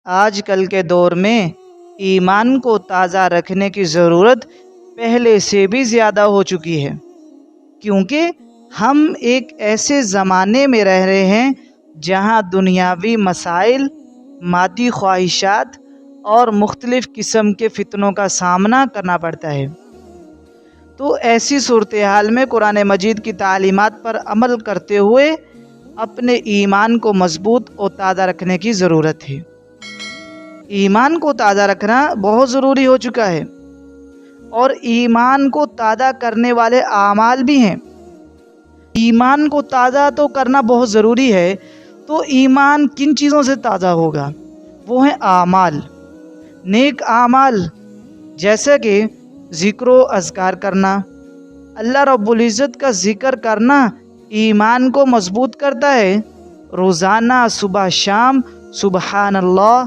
آج کل کے دور میں ایمان کو تازہ رکھنے کی ضرورت پہلے سے بھی زیادہ ہو چکی ہے، کیونکہ ہم ایک ایسے زمانے میں رہ رہے ہیں جہاں دنیاوی مسائل، مادی خواہشات اور مختلف قسم کے فتنوں کا سامنا کرنا پڑتا ہے۔ تو ایسی صورتحال میں قرآن مجید کی تعلیمات پر عمل کرتے ہوئے اپنے ایمان کو مضبوط اور تازہ رکھنے کی ضرورت ہے۔ ایمان کو تازہ رکھنا بہت ضروری ہو چکا ہے، اور ایمان کو تازہ کرنے والے اعمال بھی ہیں۔ ایمان کو تازہ تو کرنا بہت ضروری ہے، تو ایمان کن چیزوں سے تازہ ہوگا؟ وہ ہیں اعمال، نیک اعمال، جیسے کہ ذکر و اذکار کرنا۔ اللہ رب العزت کا ذکر کرنا ایمان کو مضبوط کرتا ہے۔ روزانہ صبح شام سبحان اللہ،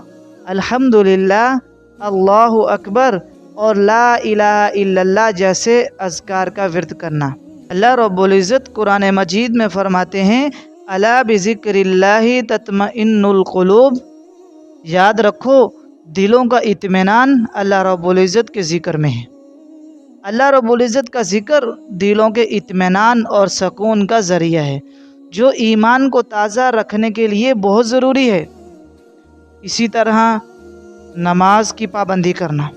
الحمدللہ، اللہ اکبر اور لا الہ الا اللہ جیسے اذکار کا ورد کرنا۔ اللہ رب العزت قرآن مجید میں فرماتے ہیں، الا بذکر اللہ تطمئن القلوب، یاد رکھو دلوں کا اطمینان اللہ رب العزت کے ذکر میں ہے۔ اللہ رب العزت کا ذکر دلوں کے اطمینان اور سکون کا ذریعہ ہے، جو ایمان کو تازہ رکھنے کے لیے بہت ضروری ہے۔ اسی طرح نماز کی پابندی کرنا۔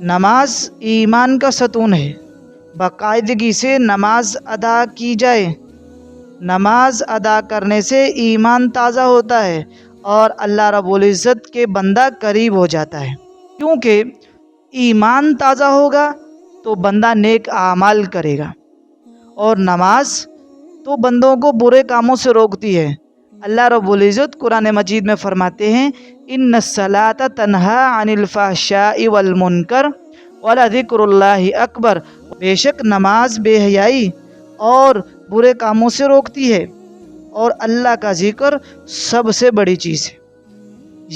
نماز ایمان کا ستون ہے، باقاعدگی سے نماز ادا کی جائے۔ نماز ادا کرنے سے ایمان تازہ ہوتا ہے اور اللہ رب العزت کے بندہ قریب ہو جاتا ہے، کیونکہ ایمان تازہ ہوگا تو بندہ نیک اعمال کرے گا، اور نماز تو بندوں کو برے کاموں سے روکتی ہے۔ اللہ رب العزت قرآن مجید میں فرماتے ہیں، ان الصلاۃ تنہی عن الفحشاء والمنکر ولذکر اللہ اکبر، بے شک نماز بے حیائی اور برے کاموں سے روکتی ہے، اور اللہ کا ذکر سب سے بڑی چیز ہے۔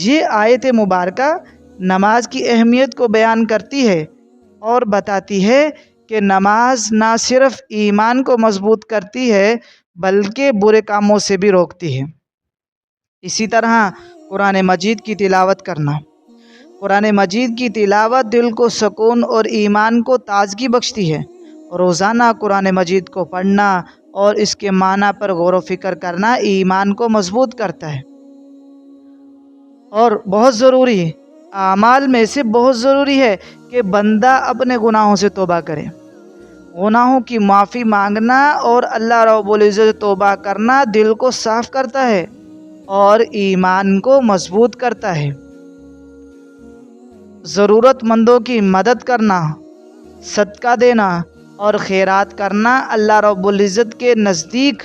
یہ آیت مبارکہ نماز کی اہمیت کو بیان کرتی ہے اور بتاتی ہے کہ نماز نہ صرف ایمان کو مضبوط کرتی ہے بلکہ برے کاموں سے بھی روکتی ہے۔ اسی طرح قرآن مجید کی تلاوت کرنا۔ قرآن مجید کی تلاوت دل کو سکون اور ایمان کو تازگی بخشتی ہے۔ روزانہ قرآن مجید کو پڑھنا اور اس کے معنی پر غور و فکر کرنا ایمان کو مضبوط کرتا ہے، اور بہت ضروری اعمال میں سے بہت ضروری ہے کہ بندہ اپنے گناہوں سے توبہ کرے۔ گناہوں کی معافی مانگنا اور اللہ رب العزت توبہ کرنا دل کو صاف کرتا ہے اور ایمان کو مضبوط کرتا ہے۔ ضرورت مندوں کی مدد کرنا، صدقہ دینا اور خیرات کرنا اللہ رب العزت کے نزدیک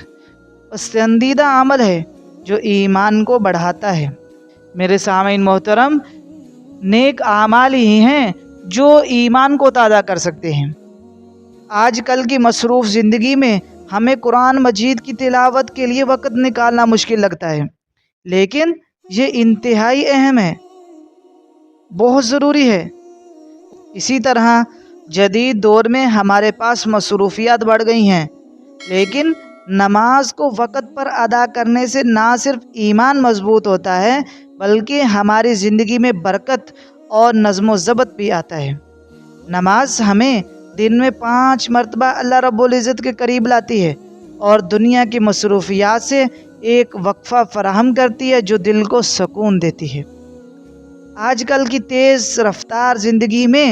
پسندیدہ عمل ہے جو ایمان کو بڑھاتا ہے۔ میرے سامعین محترم، نیک اعمال ہی ہیں جو ایمان کو تازہ کر سکتے ہیں۔ آج کل کی مصروف زندگی میں ہمیں قرآن مجید کی تلاوت کے لیے وقت نکالنا مشکل لگتا ہے، لیکن یہ انتہائی اہم ہے، بہت ضروری ہے۔ اسی طرح جدید دور میں ہمارے پاس مصروفیات بڑھ گئی ہیں، لیکن نماز کو وقت پر ادا کرنے سے نہ صرف ایمان مضبوط ہوتا ہے بلکہ ہماری زندگی میں برکت اور نظم و ضبط بھی آتا ہے۔ نماز ہمیں دن میں 5 مرتبہ اللہ رب العزت کے قریب لاتی ہے اور دنیا کی مصروفیات سے ایک وقفہ فراہم کرتی ہے جو دل کو سکون دیتی ہے۔ آج کل کی تیز رفتار زندگی میں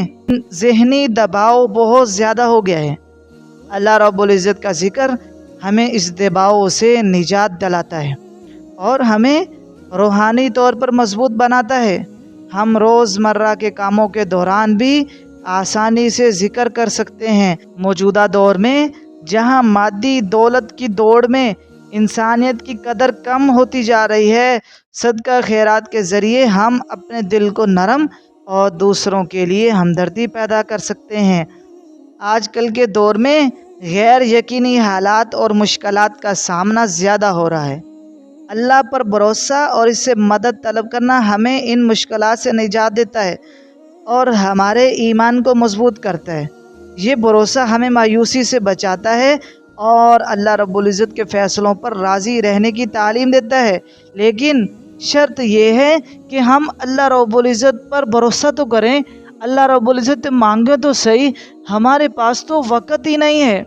ذہنی دباؤ بہت زیادہ ہو گیا ہے۔ اللہ رب العزت کا ذکر ہمیں اس دباؤ سے نجات دلاتا ہے اور ہمیں روحانی طور پر مضبوط بناتا ہے۔ ہم روزمرہ کے کاموں کے دوران بھی آسانی سے ذکر کر سکتے ہیں۔ موجودہ دور میں جہاں مادی دولت کی دوڑ میں انسانیت کی قدر کم ہوتی جا رہی ہے، صدقہ خیرات کے ذریعے ہم اپنے دل کو نرم اور دوسروں کے لیے ہمدردی پیدا کر سکتے ہیں۔ آج کل کے دور میں غیر یقینی حالات اور مشکلات کا سامنا زیادہ ہو رہا ہے۔ اللہ پر بھروسہ اور اس سے مدد طلب کرنا ہمیں ان مشکلات سے نجات دیتا ہے اور ہمارے ایمان کو مضبوط کرتا ہے۔ یہ بھروسہ ہمیں مایوسی سے بچاتا ہے اور اللہ رب العزت کے فیصلوں پر راضی رہنے کی تعلیم دیتا ہے۔ لیکن شرط یہ ہے کہ ہم اللہ رب العزت پر بھروسہ تو کریں، اللہ رب العزت مانگے تو صحیح، ہمارے پاس تو وقت ہی نہیں ہے۔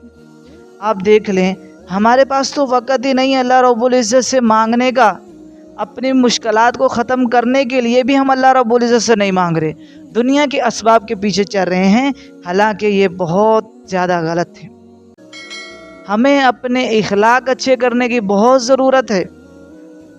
آپ دیکھ لیں، ہمارے پاس تو وقت ہی نہیں ہے اللہ رب العزت سے مانگنے کا۔ اپنی مشکلات کو ختم کرنے کے لیے بھی ہم اللہ رب العزت سے نہیں مانگ رہے، دنیا کے اسباب کے پیچھے چل رہے ہیں، حالانکہ یہ بہت زیادہ غلط ہے۔ ہمیں اپنے اخلاق اچھے کرنے کی بہت ضرورت ہے۔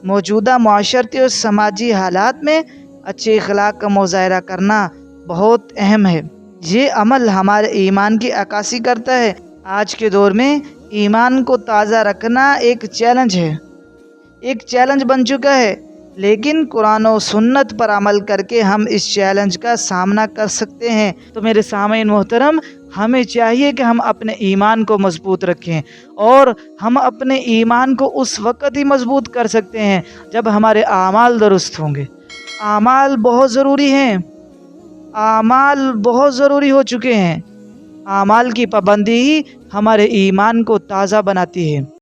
موجودہ معاشرتی اور سماجی حالات میں اچھے اخلاق کا مظاہرہ کرنا بہت اہم ہے۔ یہ عمل ہمارے ایمان کی عکاسی کرتا ہے۔ آج کے دور میں ایمان کو تازہ رکھنا ایک چیلنج بن چکا ہے، لیکن قرآن و سنت پر عمل کر کے ہم اس چیلنج کا سامنا کر سکتے ہیں۔ تو میرے سامعین محترم، ہمیں چاہیے کہ ہم اپنے ایمان کو مضبوط رکھیں، اور ہم اپنے ایمان کو اس وقت ہی مضبوط کر سکتے ہیں جب ہمارے اعمال درست ہوں گے۔ اعمال بہت ضروری ہیں، اعمال بہت ضروری ہو چکے ہیں۔ اعمال کی پابندی ہی ہمارے ایمان کو تازہ بناتی ہے۔